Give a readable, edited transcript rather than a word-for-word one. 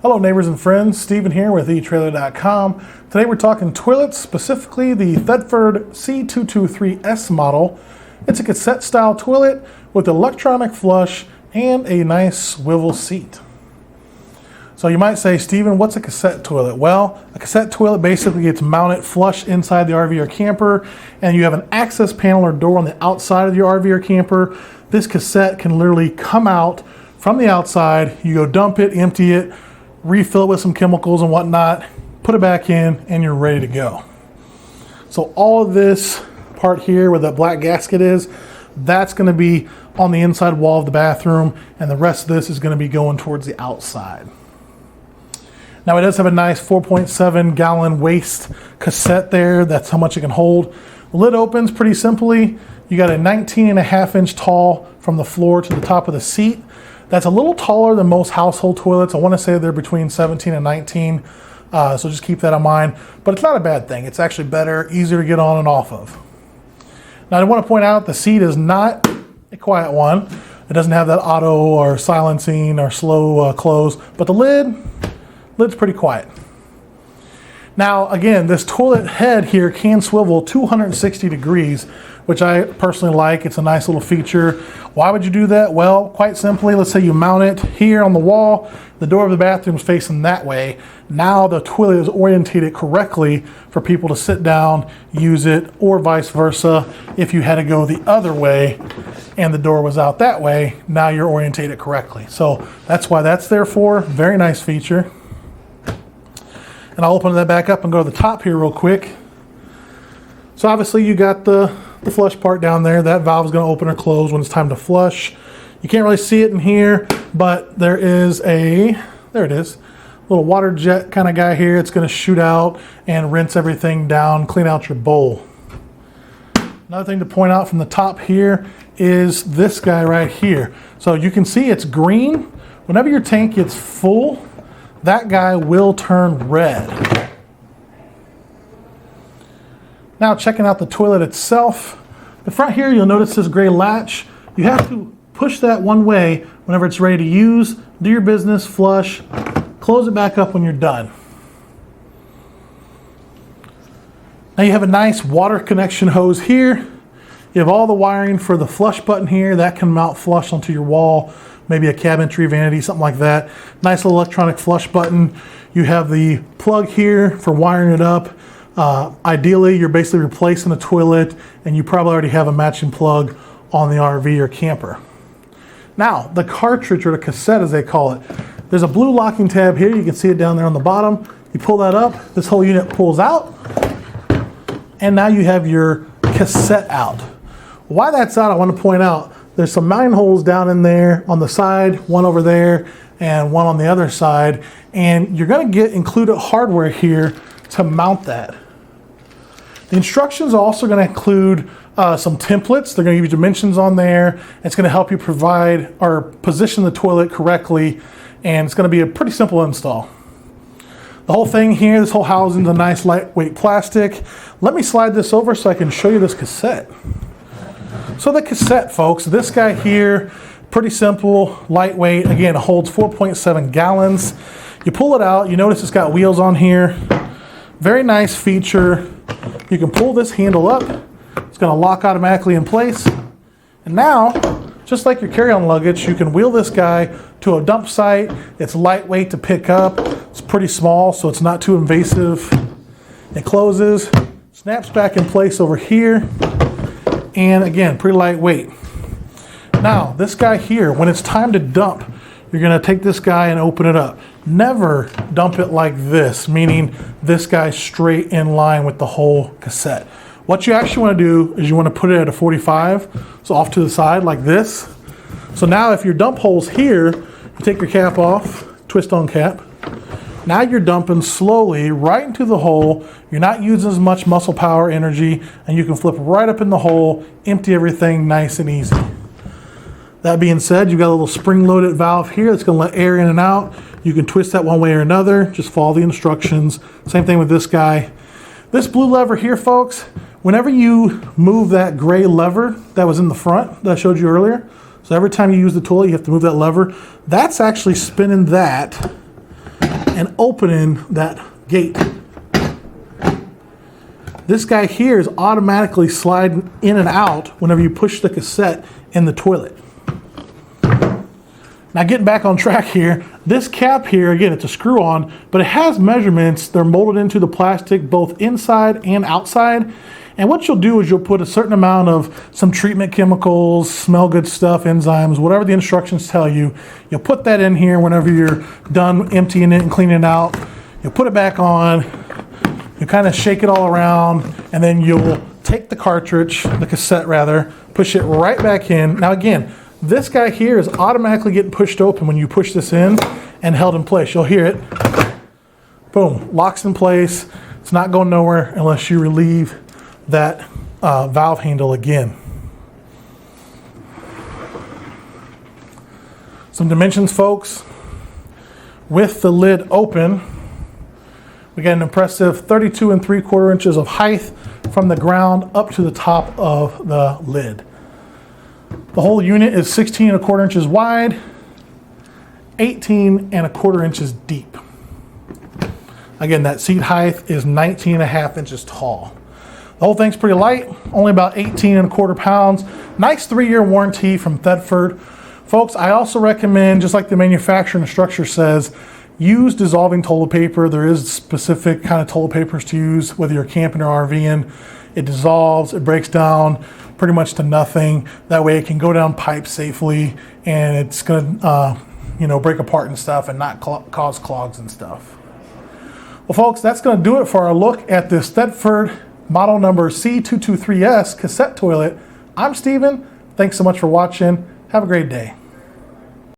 Hello neighbors and friends, Stephen here with etrailer.com. Today we're talking toilets, specifically the Thetford C223S model. It's a cassette style toilet with electronic flush and a nice swivel seat. So you might say, Stephen, what's a cassette toilet? Well, a cassette toilet basically gets mounted flush inside the RV or camper, and you have an access panel or door on the outside of your RV or camper. This cassette can literally come out from the outside. You go dump it, empty it, refill it with some chemicals and whatnot, put it back in, and you're ready to go. So all of this part here where that black gasket is, that's going to be on the inside wall of the bathroom, and the rest of this is going to be going towards the outside. Now it does have a nice 4.7 gallon waste cassette there. That's how much it can hold. The lid opens pretty simply. You got a 19.5 inch tall from the floor to the top of the seat. That's a little taller than most household toilets. I want to say they're between 17 and 19, so just keep that in mind. But it's not a bad thing. It's actually better, easier to get on and off of. Now I want to point out the seat is not a quiet one. It doesn't have that auto or silencing or slow close, but the lid's pretty quiet. Now again, this toilet head here can swivel 260 degrees, which I personally like. It's a nice little feature. Why would you do that? Well, quite simply, let's say you mount it here on the wall, the door of the bathroom is facing that way. Now the toilet is orientated correctly for people to sit down, use it, or vice versa. If you had to go the other way and the door was out that way, now you're orientated correctly. So that's why that's there for. Very nice feature. And I'll open that back up and go to the top here real quick. So obviously you got the flush part down there. That valve is going to open or close when it's time to flush. You can't really see it in here, but there is there it is, little water jet kind of guy here. It's going to shoot out and rinse everything down, clean out your bowl. Another thing to point out from the top here is this guy right here. So you can see it's green. Whenever your tank gets full, that guy will turn red. Now checking out the toilet itself, the front here you'll notice this gray latch. You have to push that one way whenever it's ready to use, do your business, flush, close it back up when you're done. Now you have a nice water connection hose here. You have all the wiring for the flush button here. That can mount flush onto your wall, maybe a cabinetry vanity, something like that. Nice little electronic flush button. You have the plug here for wiring it up. Ideally, you're basically replacing a toilet, and you probably already have a matching plug on the RV or camper. Now, the cartridge, or the cassette as they call it, there's a blue locking tab here. You can see it down there on the bottom. You pull that up, this whole unit pulls out, and now you have your cassette out. Why that's out, I want to point out, there's some mounting holes down in there on the side, one over there, and one on the other side, and you're going to get included hardware here to mount that. The instructions are also going to include some templates. They're going to give you dimensions on there. It's going to help you provide or position the toilet correctly, and it's going to be a pretty simple install. The whole thing here, this whole housing is a nice lightweight plastic. Let me slide this over so I can show you this cassette. So the cassette, folks, this guy here, pretty simple, lightweight. Again, it holds 4.7 gallons. You pull it out, you notice it's got wheels on here. Very nice feature. You can pull this handle up. It's going to lock automatically in place. And now, just like your carry-on luggage, you can wheel this guy to a dump site. It's lightweight to pick up. It's pretty small, so it's not too invasive. It closes, snaps back in place over here. And again, pretty lightweight. Now, this guy here, when it's time to dump, you're going to take this guy and open it up. Never dump it like this, meaning this guy's straight in line with the whole cassette. What you actually want to do is you want to put it at a 45, so off to the side like this. So now if your dump hole's here, you take your cap off, twist on cap. Now you're dumping slowly right into the hole. You're not using as much muscle power energy, and you can flip right up in the hole, empty everything nice and easy. That being said, you've got a little spring-loaded valve here that's going to let air in and out. You can twist that one way or another. Just follow the instructions. Same thing with this guy. This blue lever here, folks, whenever you move that gray lever that was in the front that I showed you earlier, so every time you use the toilet, you have to move that lever. That's actually spinning that and opening that gate. This guy here is automatically sliding in and out whenever you push the cassette in the toilet. Now getting back on track here, this cap here, again, it's a screw on, but it has measurements. They're molded into the plastic both inside and outside. And what you'll do is you'll put a certain amount of some treatment chemicals, smell good stuff, enzymes, whatever the instructions tell you. You'll put that in here whenever you're done emptying it and cleaning it out. You'll put it back on. You kind of shake it all around, and then you'll take the cartridge, the cassette rather, push it right back in. Now again, this guy here is automatically getting pushed open when you push this in and held in place. You'll hear it. Boom, locks in place. It's not going nowhere unless you relieve that valve handle again. Some dimensions, folks. With the lid open, we got an impressive 32 3/4 inches of height from the ground up to the top of the lid. The whole unit is 16 1/4 inches wide, 18 1/4 inches deep. Again, that seat height is 19 1/2 inches tall. The whole thing's pretty light, only about 18 1/4 pounds. Nice 3-year warranty from Thetford. Folks, I also recommend, just like the manufacturer and the structure says, use dissolving toilet paper. There is specific kind of toilet papers to use, whether you're camping or RVing. It dissolves, it breaks down pretty much to nothing. That way it can go down pipe safely, and it's gonna break apart and stuff and not cause clogs and stuff. Well folks, that's gonna do it for our look at this Thetford model number C223S cassette toilet. I'm Steven. Thanks so much for watching. Have a great day.